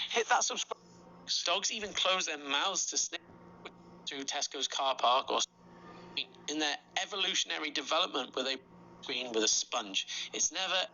hit that subscribe. Dogs even close their mouths to sniff through Tesco's car park or in their evolutionary development where they screen with a sponge. It's never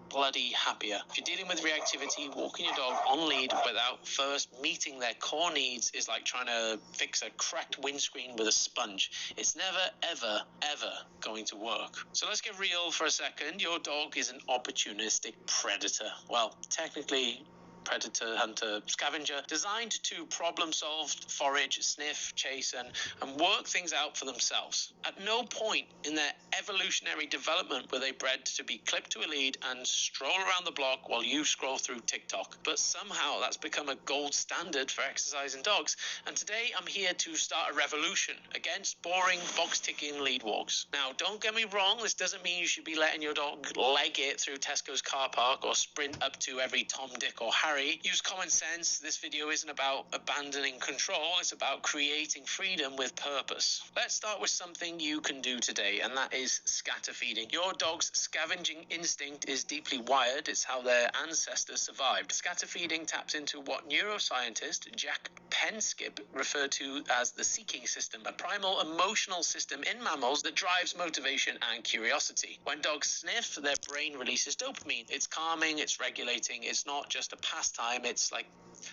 bloody happier. If you're dealing with reactivity, walking your dog on lead without first meeting their core needs is like trying to fix a cracked windscreen with a sponge. It's never, ever, ever going to work. So let's get real for a second. Your dog is an opportunistic predator. Well, technically, predator, hunter, scavenger, designed to problem solve, forage, sniff, chase, and work things out for themselves. At no point in their evolutionary development were they bred to be clipped to a lead and stroll around the block while you scroll through TikTok. But somehow that's become a gold standard for exercising dogs. And today I'm here to start a revolution against boring, box-ticking lead walks. Now, don't get me wrong, this doesn't mean you should be letting your dog leg it through Tesco's car park or sprint up to every Tom, Dick or Harry. Use common sense. This video isn't about abandoning control. It's about creating freedom with purpose. Let's start with something you can do today, and that is scatter feeding. Your dog's scavenging instinct is deeply wired. It's how their ancestors survived. Scatter feeding taps into what neuroscientist Jack Penskip referred to as the seeking system, a primal emotional system in mammals that drives motivation and curiosity. When dogs sniff, their brain releases dopamine. It's calming, it's regulating, it's not just a pastime, it's like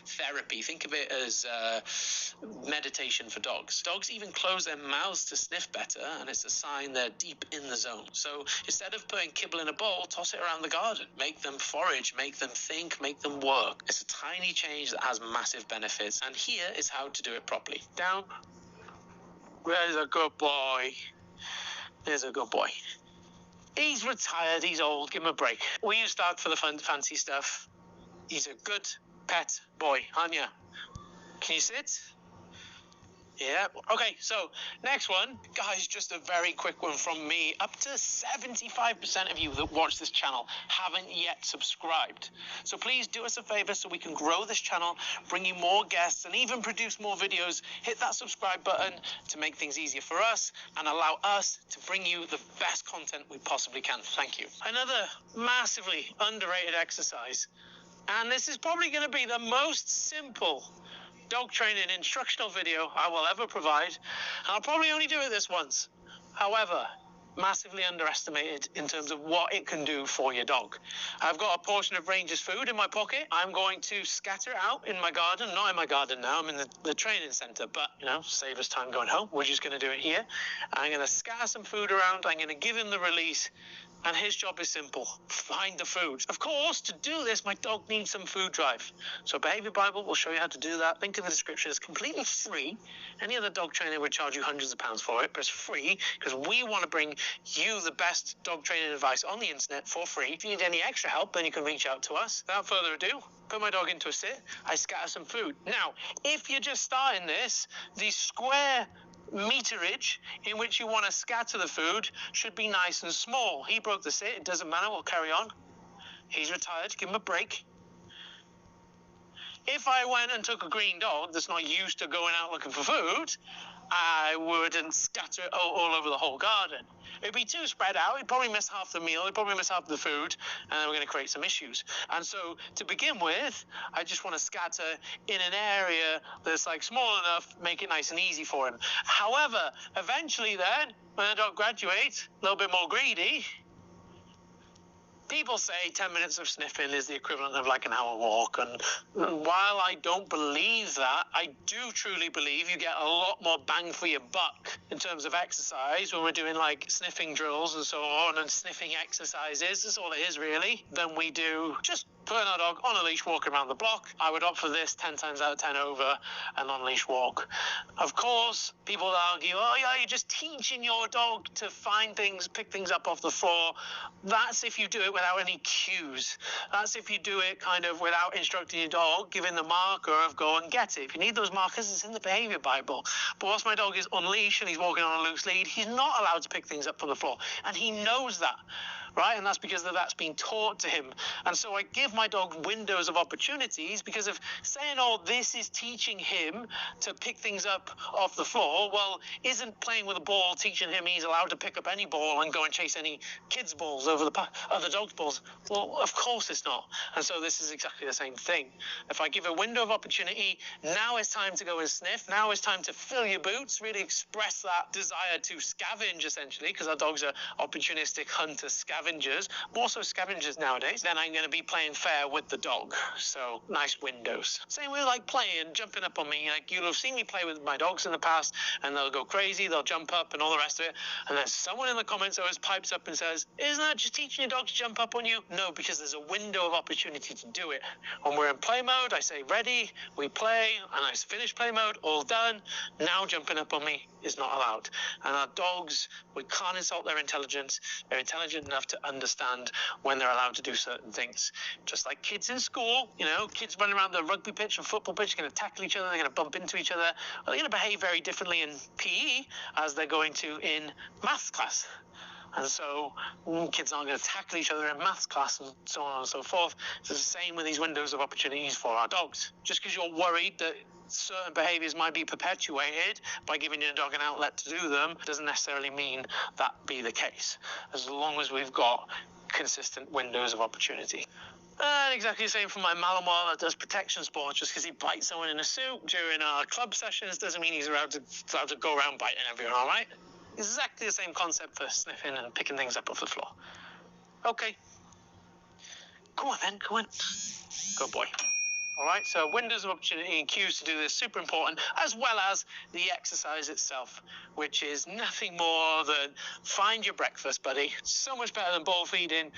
therapy. Think of it as meditation for dogs. Dogs even close their mouths to sniff better, and it's a sign they're deep in the zone. So instead of putting kibble in a bowl, toss it around the garden. Make them forage, make them think, make them work. It's a tiny change that has massive benefits, and here is how to do it properly. Down. There's a good boy. There's a good boy. He's retired, he's old, give him a break. We use dog for the fun, fancy stuff. He's a good pet boy, aren't you? Can you sit? Yeah. Okay, so next one. Guys, just a very quick one from me. Up to 75% of you that watch this channel haven't yet subscribed. So please do us a favor so we can grow this channel, bring you more guests, and even produce more videos. Hit that subscribe button to make things easier for us and allow us to bring you the best content we possibly can. Thank you. Another massively underrated exercise. And this is probably going to be the most simple dog training instructional video I will ever provide. And I'll probably only do it this once. However, massively underestimated in terms of what it can do for your dog. I've got a portion of Ranger's food in my pocket. I'm going to scatter it out in my garden. Not in my garden now, I'm in the training center, but, you know, save us time going home. We're just going to do it here. I'm going to scatter some food around. I'm going to give him the release. And his job is simple. Find the food. Of course, to do this, my dog needs some food drive. So Behavior Bible will show you how to do that. Link in the description. It's completely free. Any other dog trainer would charge you hundreds of pounds for it, but it's free because we want to bring you the best dog training advice on the internet for free. If you need any extra help, then you can reach out to us. Without further ado, put my dog into a sit. I scatter some food. Now, if you're just starting this, the square meterage in which you want to scatter the food should be nice and small. He broke the sit. It doesn't matter. We'll carry on. He's retired. Give him a break. If I went and took a green dog that's not used to going out looking for food, I wouldn't scatter it all over the whole garden. It'd be too spread out. He'd probably miss half the meal. He'd probably miss half the food, and then we're going to create some issues. And so, to begin with, I just want to scatter in an area that's like small enough, make it nice and easy for him. However, eventually then, when the dog graduates, a little bit more greedy, people say 10 minutes of sniffing is the equivalent of like an hour walk. And while I don't believe that, I do truly believe you get a lot more bang for your buck in terms of exercise when we're doing like sniffing drills and so on and sniffing exercises. That's all it is really. Than we do just putting our dog on a leash walking around the block. I would opt for this 10 times out of 10 over an on-leash walk. Of course, people argue, oh yeah, you're just teaching your dog to find things, pick things up off the floor. That's if you do it without any cues. That's if you do it kind of without instructing your dog, giving the marker of go and get it. If you need those markers, it's in the Behavior Bible. But whilst my dog is on leash and he's walking on a loose lead, he's not allowed to pick things up from the floor. And he knows that. right? And that's because that's been taught to him. And so I give my dog windows of opportunities, because if saying, oh, this is teaching him to pick things up off the floor, well, isn't playing with a ball teaching him he's allowed to pick up any ball and go and chase any kids' balls over the other dogs' balls? Well, of course it's not. And so this is exactly the same thing. If I give a window of opportunity, now it's time to go and sniff. Now it's time to fill your boots, really express that desire to scavenge, essentially, because our dogs are opportunistic hunter scavengers, more so scavengers nowadays. Then I'm going to be playing fair with the dog. So nice windows. Same with like playing, jumping up on me. Like, you'll have seen me play with my dogs in the past, and they'll go crazy, they'll jump up and all the rest of it. And then someone in the comments always pipes up and says, isn't that just teaching your dog to jump up on you? No, because there's a window of opportunity to do it. When we're in play mode, I say ready, we play, and I finish play mode, all done. Now jumping up on me is not allowed. And our dogs, we can't insult their intelligence. They're intelligent enough to understand when they're allowed to do certain things. Just like kids in school, you know, kids running around the rugby pitch and football pitch are going to tackle each other, they're going to bump into each other. Well, they're going to behave very differently in PE as they're going to in maths class. And so kids aren't going to tackle each other in maths class and so on and so forth. It's the same with these windows of opportunities for our dogs. Just because you're worried that certain behaviors might be perpetuated by giving your dog an outlet to do them doesn't necessarily mean that be the case, as long as we've got consistent windows of opportunity. And exactly the same for my Malinois that does protection sports. Just because he bites someone in a suit during our club sessions doesn't mean he's allowed to go around biting everyone, all right? Exactly the same concept for sniffing and picking things up off the floor. Okay. Go on then, go on. Good boy. All right, so windows of opportunity and cues to do this, super important, as well as the exercise itself, which is nothing more than find your breakfast, buddy. So much better than ball feeding.